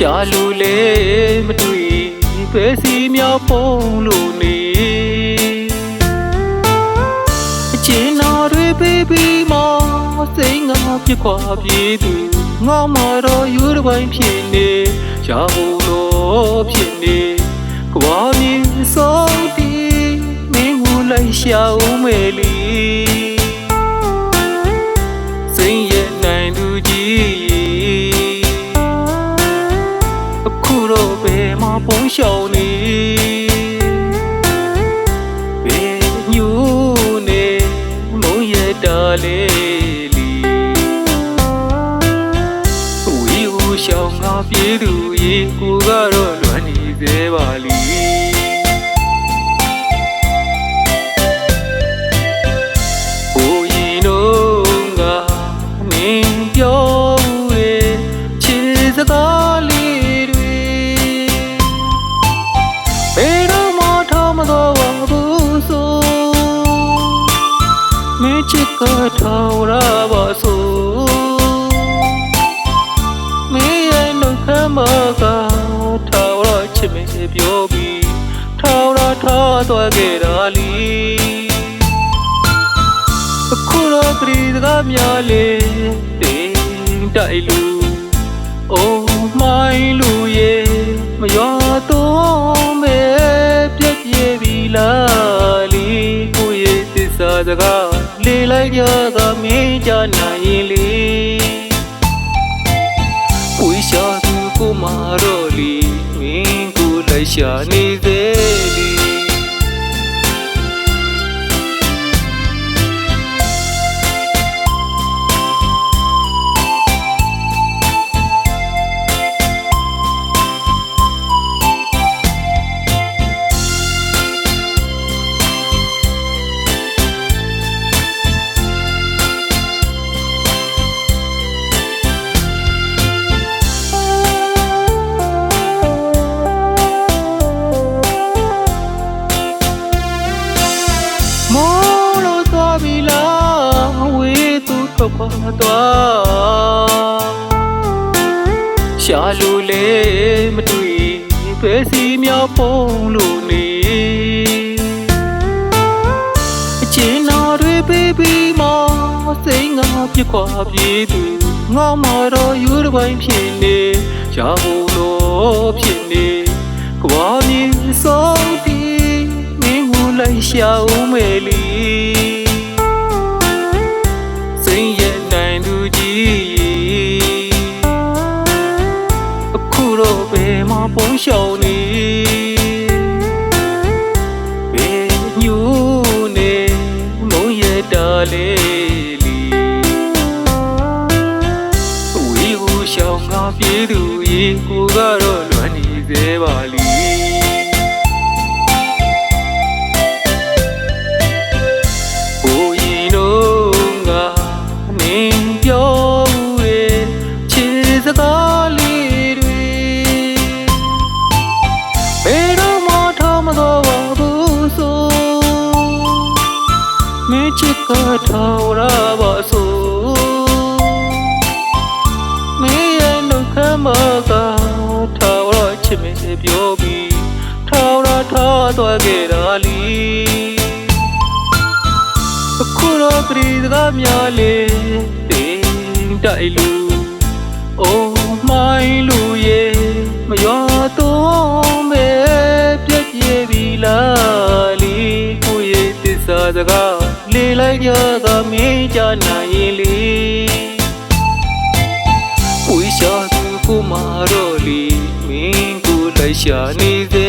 ရှာလူလေမတွေ့ပဲစီမြောက်ပုံလို့နေအချင်းတော်တွေပေးပြီးမှစိတ်ငါပြခွာပြေးသူငေါမတော်ယူတစ်ပိုင်းဖြစ်နေရဖို့တော့ဖြစ်နေကွာမြေစိုးတီမင်းကိုလိုက်ရှာဦးမယ်လီစိတ်ရဲ့နိုင်သူကြီးအခုတော့ဘယ်မှာပုံရှောင်နေဘယ်ညူနေမုံရတာလေးလီဝီဟူရှောင်ငါပြေးသူရေကိုကတော့လွမ်းနေသေးပါလီစကားလေးတွေဘယ်တော့မှထားမတော့ဘူးဆိုမင်းချစ်ကထားရပါဆိုမင်းရဲ့နှုတ်ခမ်းမကထားရချစ်မပြောပြီးထားရထားသွားခဲ့တာလီအခုတော့ခရီးစကားများလေးတင်တိုက်လူအိုးမိုင်းလူရဲ့မရောတော့မဲပြက်ပြေးပြီလားလီကိုရဲ့သစ္စာစကားလေးလိုက်ကြကမင်းကြနိုင်ရင်လီဝိရှာသူကိုမာတော့လီမင်းကိုလိုက်ရှာနေသေးလီထွက်ခွာသွားရှာလူလေမတွေ့ပဲစီမြောက်ပုံလို့နေအချင်းတော်တွေပေးပြီးမှစိတ်ငါပြခွာပြေးသူငေါမတော်ယူတစ်ပိုင်းဖြစ်နေရဖို့တော့ဖြစ်နေကွာမြေစိုးတီမင်းကိုလိုက်ရှာဦးမယ်လီအခုတော့ဘယ်မှာပုံရှောင်နေဘယ်ညူနေမုံရတာလေးလီဝီဟူရှောင်ငါပြေးသူရေကိုကတော့လွမ်းနေသေးပါလီစကားလေးတွေဘယ်တော့မှထားမတော့ဘူးဆိုမင်းချစ်ကထားရပါဆိုမင်းရဲ့နှုတ်ခမ်းမကထားရချစ်မပြောပြီးထားရထားသွားခဲ့တာလီအခုတော့ခရီးစကားများလေးတင်တိုက်လူအိုးမိုင်းလူရဲ့မရောတော့မဲပြက်ပြေးပြီလားလီကိုရဲ့သစ္စာစကားလေးလိုက်ကြကမင်းကြနိုင်ရင်လီဝိရှာသူကိုမာတော့လီမင်းကိုလိုက်ရှာနေသေး